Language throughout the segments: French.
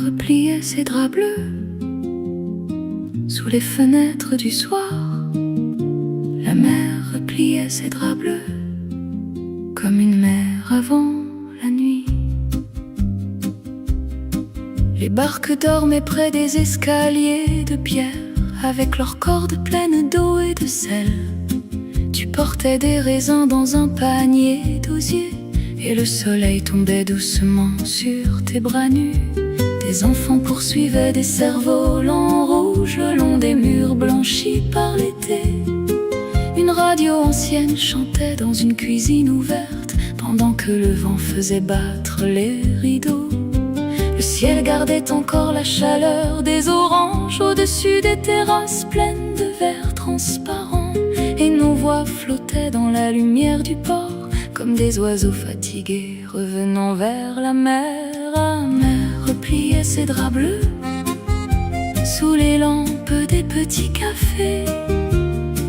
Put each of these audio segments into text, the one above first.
repliait ses draps bleus sous les fenêtres du soir. La mer repliait ses draps bleus comme une mer avant la nuit. Les barques dormaient près des escaliers de pierre, avec leurs cordes pleines d'eau et de sel. Tu portais des raisins dans un panier d'osier, et le soleil tombait doucement sur tes bras nus. Des enfants poursuivaient des cerfs-volants rouges le long des murs blanchis par l'été. Une radio ancienne chantait dans une cuisine ouverte, pendant que le vent faisait battre les rideaux. Le ciel gardait encore la chaleur des oranges au-dessus des terrasses pleines de verre transparent, et nos voix flottaient dans la lumière du port comme des oiseaux fatigués revenant vers la mer. La mer repliait ses draps bleus sous les lampes des petits cafés.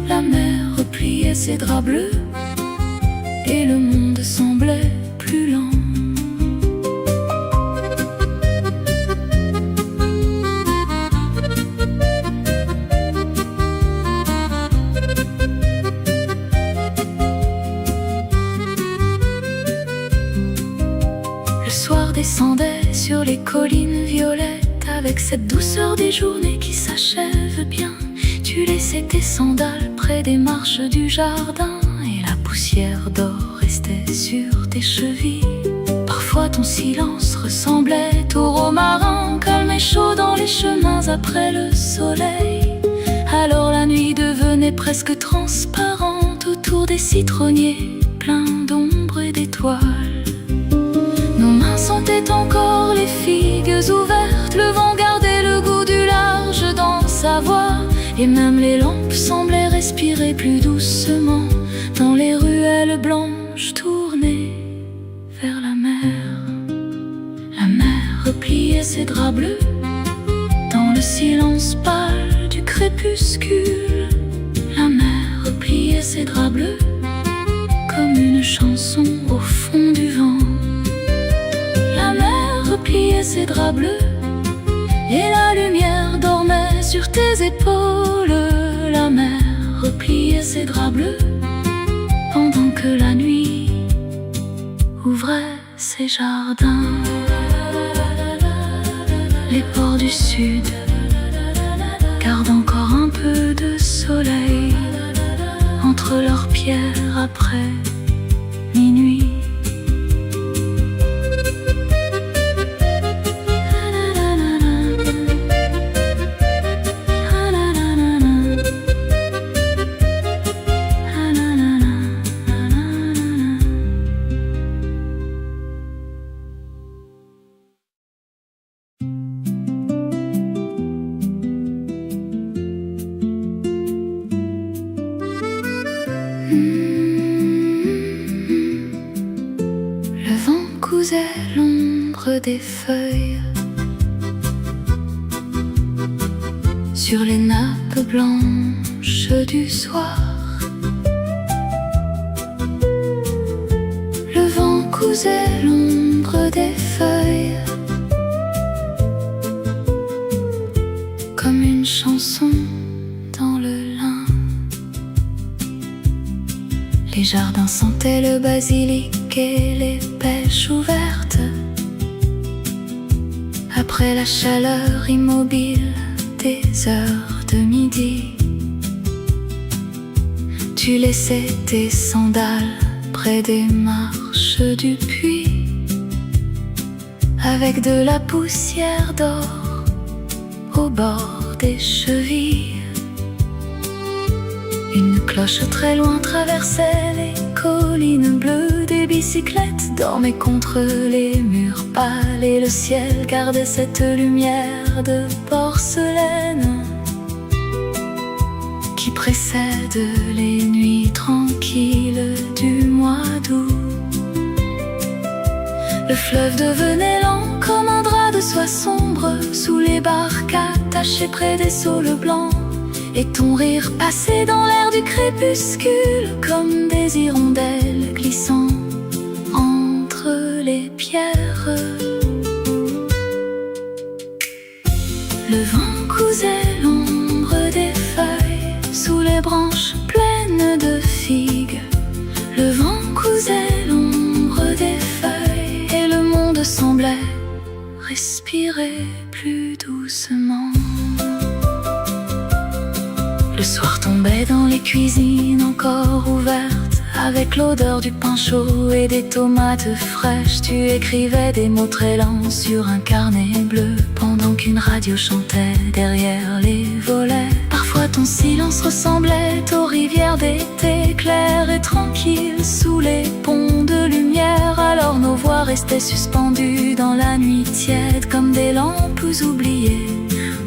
La mer repliait ses draps bleus et le monde semblait plus lent. Le soir descendait sur les collines violettes avec cette douceur des journées qui s'achèvent bien. Tu laissais tes sandales près des marches du jardin et la poussière d'or restait sur tes chevilles. Parfois ton silence ressemblait au romarin calme et chaud dans les chemins après le soleil. Alors la nuit devenait presque transparente autour des citronniers pleins d'ombre et d'étoiles. Nos mains sentaient encore les figues ouvertes, le vent gardait le goût du large dans sa voix, et même les lampes semblaient respirer plus doucement dans les ruelles blanches tournées vers la mer. La mer repliait ses draps bleus dans le silence pâle du crépuscule. La mer repliait ses draps bleus comme une chanson au fond du vent. La mer repliait ses draps bleus et la lumière dormait sur tes épaules. La mer repliait ses draps bleus pendant que la nuit ouvrait ses jardins. Les ports du sud gardent encore un peu de soleil entre leurs pierres après minuit. Le vent cousait l'ombre des feuilles sur les nappes blanches du soir. Le vent cousait l'ombre des feuilles comme une chanson dans le lin. Les jardins sentaient le basilic et les pêches ouvertes après la chaleur immobile des heures de midi. Tu laissais tes sandales près des marches du puits avec de la poussière d'or au bord des chevilles. Une cloche très loin traversait les collines bleues. Des bicyclettes dormaient contre les murs pâles et le ciel gardait cette lumière de porcelaine qui précède les nuits tranquilles du mois d'août. Le fleuve devenait lent comme un drap de soie sombre sous les barques attachées près des saules blancs. Et ton rire passait dans l'air du crépuscule comme des hirondelles glissant entre les pierres. Le vent cousait l'ombre des feuilles sous les branches pleines de figues. Le vent cousait l'ombre des feuilles et le monde semblait respirer plus doucement. Le soir tombait dans les cuisines encore ouvertes, avec l'odeur du pain chaud et des tomates fraîches. Tu écrivais des mots très lents sur un carnet bleu, pendant qu'une radio chantait derrière les volets. Parfois ton silence ressemblait aux rivières d'été, claires et tranquilles sous les ponts de lumière. Alors nos voix restaient suspendues dans la nuit tiède, comme des lampes oubliées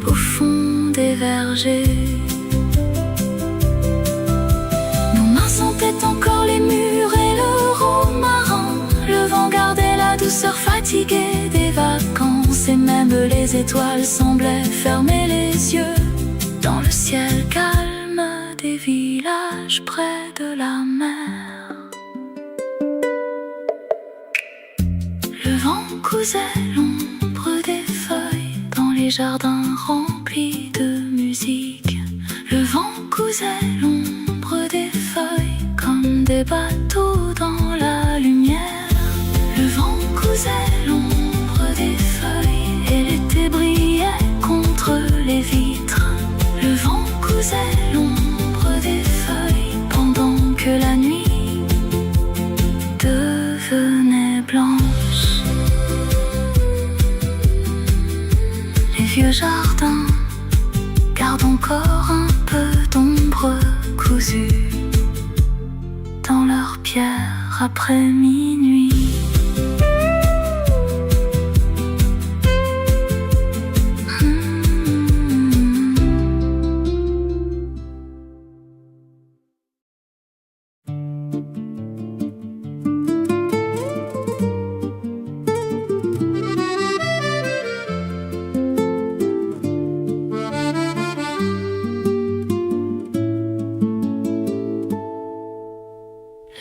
au fond des vergers. Sentaient encore les murs et le romarin. Le vent gardait la douceur fatiguée des vacances, et même les étoiles semblaient fermer les yeux dans le ciel calme des villages près de la mer. Le vent cousait l'ombre des feuilles dans les jardins remplis de musique. Le vent cousait l'ombre des feuilles comme des bateaux dans la lumière. Le vent cousait l'ombre des feuilles et l'été brillait contre les vitres. Le vent cousait l'ombre des feuilles pendant que la nuit devenait blanche. Les vieux jardins gardent encore un peu d'ombre cousue dans leurs pierres après minuit.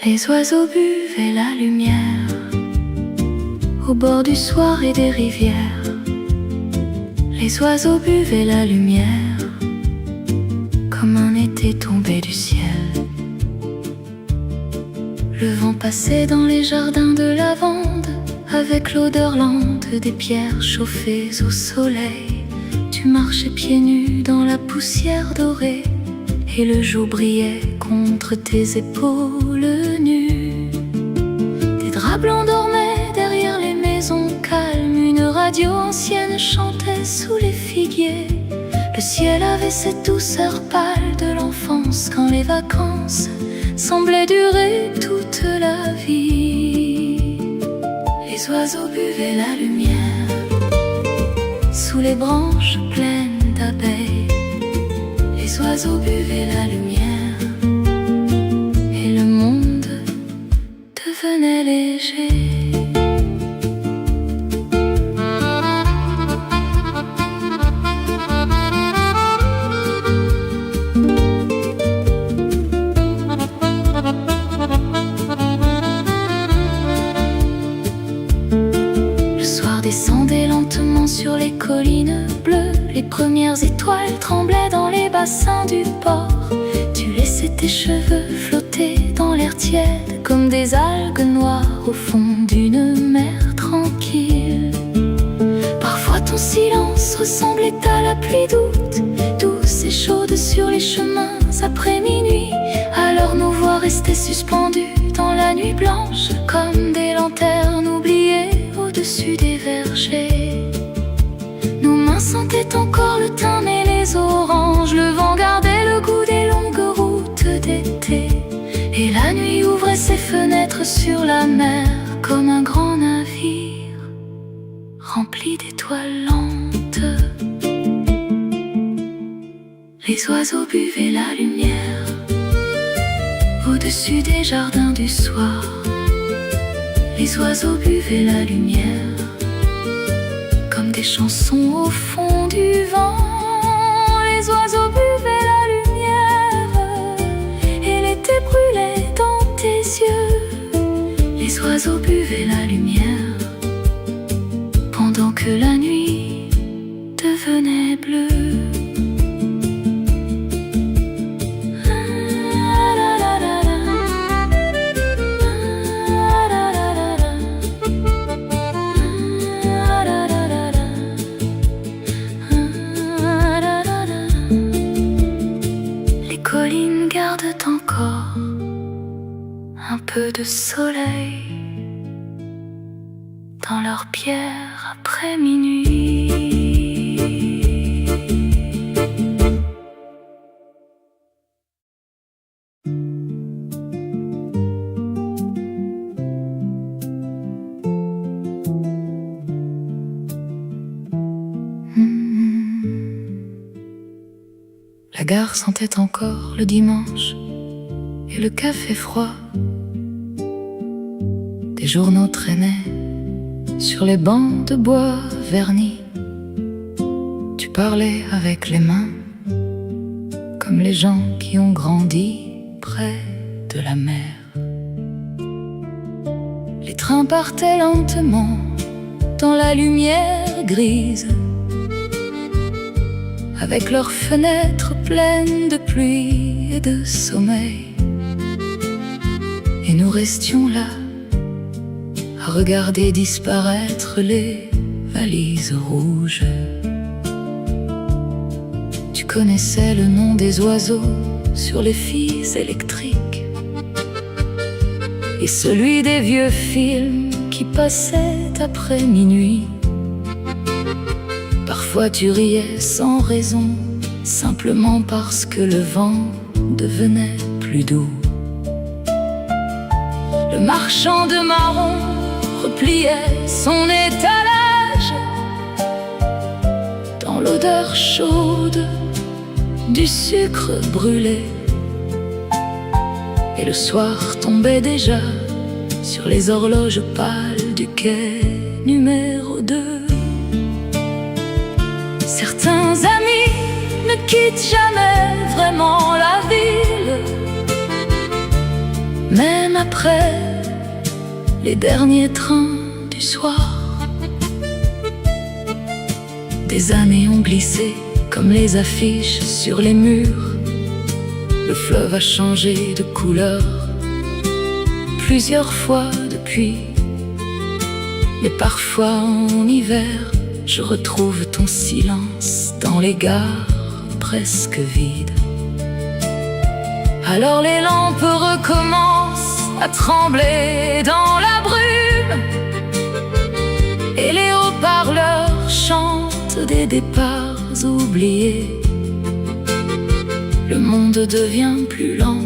Les oiseaux buvaient la lumière au bord du soir et des rivières. Les oiseaux buvaient la lumière comme un été tombé du ciel. Le vent passait dans les jardins de lavande avec l'odeur lente des pierres chauffées au soleil. Tu marchais pieds nus dans la poussière dorée et le jour brillait contre tes épaules nues. Des draps blancs dormaient derrière les maisons calmes. Une radio ancienne chantait sous les figuiers. Le ciel avait cette douceur pâle de l'enfance, quand les vacances semblaient durer toute la vie. Les oiseaux buvaient la lumière sous les branches pleines d'abeilles. Les oiseaux buvaient la lumière et le monde devenait léger. Le soir descendait lentement sur les collines bleues. Les premières étoiles tremblaient dans les bassins du port. Tu laissais tes cheveux flotter dans l'air tiède comme des algues noires au fond d'une mer tranquille. Parfois ton silence ressemblait à la pluie d'août, douce et chaude sur les chemins après minuit. Alors nos voix restaient suspendues dans la nuit blanche comme des lanternes oubliées au-dessus des vergers. Nos mains sentaient encore le thym et les oranges. Le vent gardait le goût des longues routes d'été, et la nuit ouvrait ses fenêtres sur la mer comme un grand navire rempli d'étoiles lentes. Les oiseaux buvaient la lumière au-dessus des jardins du soir. Les oiseaux buvaient la lumière comme des chansons au fond du vent. Les oiseaux buvaient la lumière et l'été brûlait dans tes yeux. Les oiseaux buvaient la lumière pendant que la nuit devenait bleue. de soleil dans leurs pierres après minuit. La gare sentait encore le dimanche et le café froid. Des journaux traînaient sur les bancs de bois vernis. Tu parlais avec les mains comme les gens qui ont grandi près de la mer. Les trains partaient lentement dans la lumière grise, avec leurs fenêtres pleines de pluie et de sommeil. Et nous restions là, à regarder disparaître les valises rouges. Tu connaissais le nom des oiseaux sur les fils électriques et celui des vieux films qui passaient après minuit. Parfois tu riais sans raison, simplement parce que le vent devenait plus doux. Le marchand de marrons repliait son étalage dans l'odeur chaude du sucre brûlé. Et le soir tombait déjà sur les horloges pâles du quai numéro 2. Certains amis ne quittent jamais vraiment la ville, même après les derniers trains du soir. Des années ont glissé comme les affiches sur les murs. Le fleuve a changé de couleur plusieurs fois depuis. Mais parfois en hiver, je retrouve ton silence dans les gares presque vides. Alors les lampes recommencent à trembler dans la brume et les haut-parleurs chantent des départs oubliés. Le monde devient plus lent,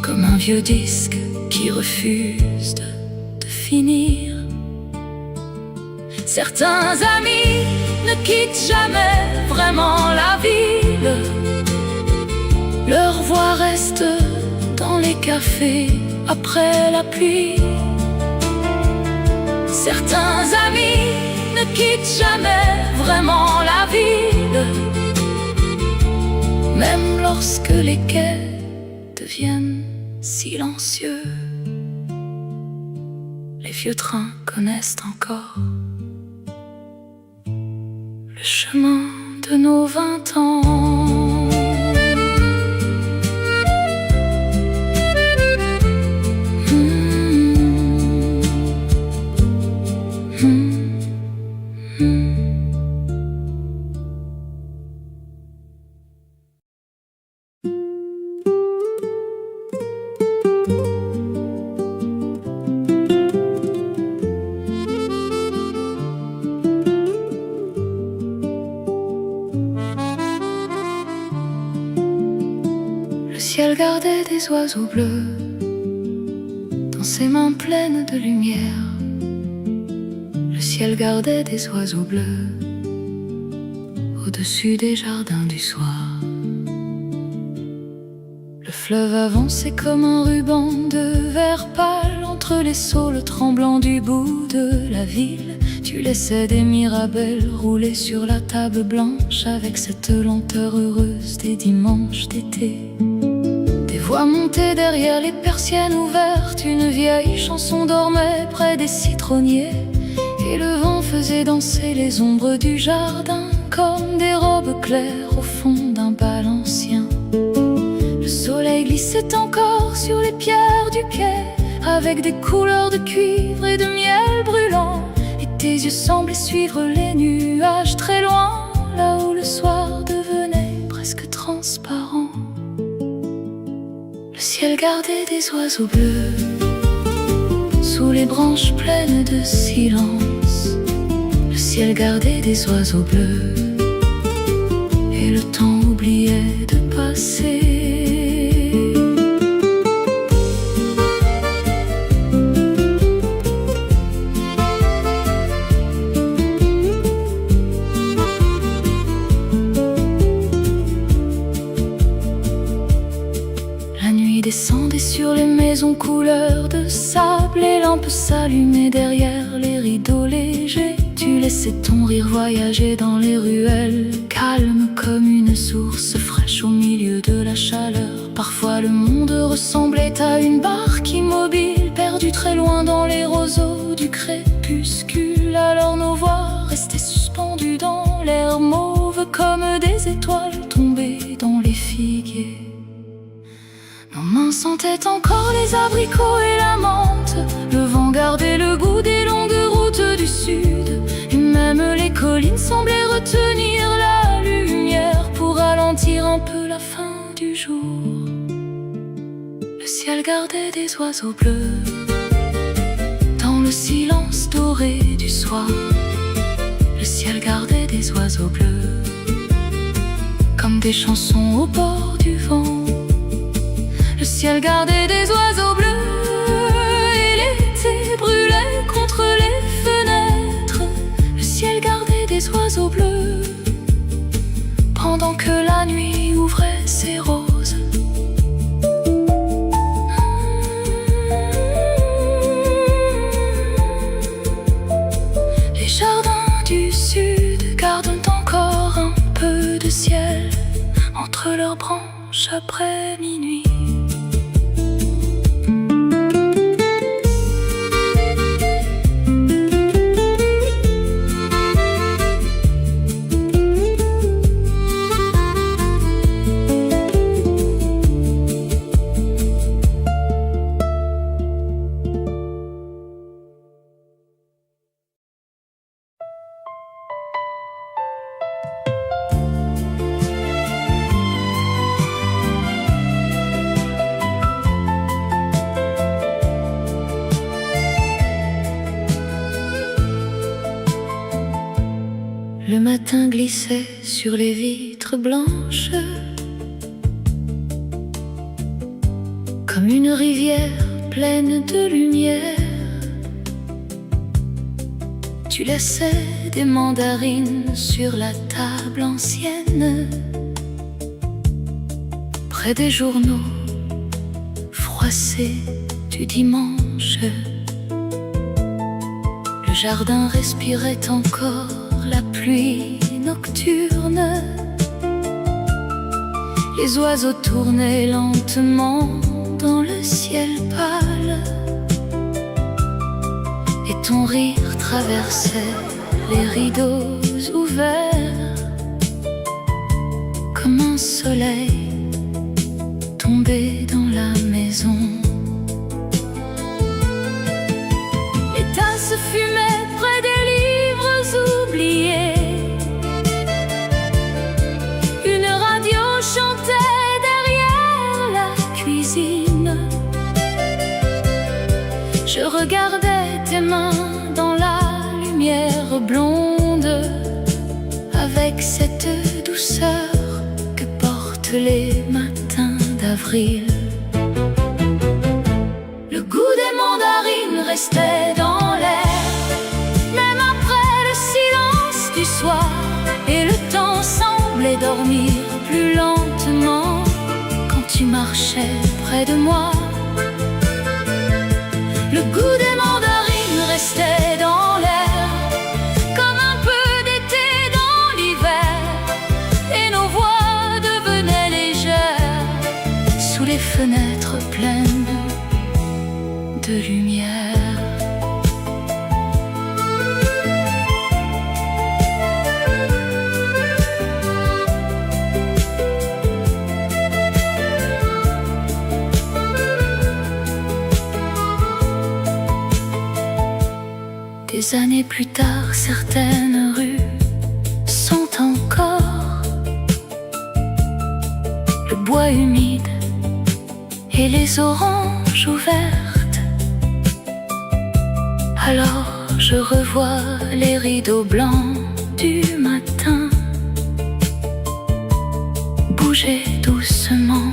comme un vieux disque qui refuse de finir. Certains amis ne quittent jamais vraiment la ville. Leur voix reste dans les cafés après la pluie. Certains amis ne quittent jamais vraiment la ville, même lorsque les quais deviennent silencieux. Les vieux trains connaissent encore le chemin de nos 20 ans. Le ciel gardait des oiseaux bleus dans ses mains pleines de lumière. Le ciel gardait des oiseaux bleus au-dessus des jardins du soir. Le fleuve avançait comme un ruban de verre pâle entre les saules tremblants du bout de la ville. Tu laissais des mirabelles rouler sur la table blanche avec cette lenteur heureuse des dimanches d'été. Des voix montaient derrière les persiennes ouvertes, une vieille chanson dormait près des citronniers, et le vent faisait danser les ombres du jardin comme des robes claires au fond d'un bal ancien. Le soleil glissait encore sur les pierres du quai avec des couleurs de cuivre et de miel brûlant, et tes yeux semblaient suivre les nuages très loin, là où le soir devenait presque transparent. Le ciel gardait des oiseaux bleus les branches pleines de silence, le ciel gardait des oiseaux bleus, et le temps oubliait de passer. La nuit descendait sur les maisons couleur de sable, les lampes s'allumaient derrière les rideaux légers. Tu laissais ton rire voyager dans les ruelles, calme comme une source fraîche au milieu de la chaleur. Parfois le monde ressemblait à une barque immobile, perdue très loin dans les roseaux du crépuscule. Alors nos voix restaient suspendues dans l'air mauve, comme des étoiles tombées dans les figuiers. Nos mains sentaient encore les abricots et la menthe, le vent gardait le goût des longues routes du sud, et même les collines semblaient retenir la lumière pour ralentir un peu la fin du jour. Le ciel gardait des oiseaux bleus dans le silence doré du soir. Le ciel gardait des oiseaux bleus comme des chansons au bord du vent. Le ciel gardait des oiseaux bleus et l'été brûlait contre les fenêtres. Le ciel gardait des oiseaux bleus pendant que la nuit ouvrait ses roses. Les jardins du sud gardent encore un peu de ciel entre leurs branches après minuit. Le matin glissait sur les vitres blanches comme une rivière pleine de lumière. Tu laissais des mandarines sur la table ancienne, près des journaux froissés du dimanche. Le jardin respirait encore la pluie nocturne. Les oiseaux tournaient lentement dans le ciel pâle, et ton rire traversait les rideaux ouverts comme un soleil tombé dans la maison. Les tasses fumaient près des livres oubliés. Une radio chantait derrière la cuisine. Je regardais tes mains dans la lumière blonde, avec cette douceur que portent les matins d'avril. Le goût des mandarines restait dans l'air, même après le silence du soir, et le temps semblait dormir plus lentement quand tu marchais près de moi. Le goût des mandarines restait dans l'air, comme un peu d'été dans l'hiver, et nos voix devenaient légères sous les fenêtres pleines de lumière. Des années plus tard, certaines rues sont encore le bois humide et les oranges ouvertes. Alors je revois les rideaux blancs du matin bouger doucement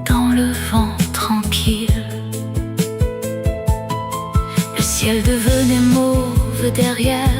dans le vent tranquille. Le ciel devenait mauve derrière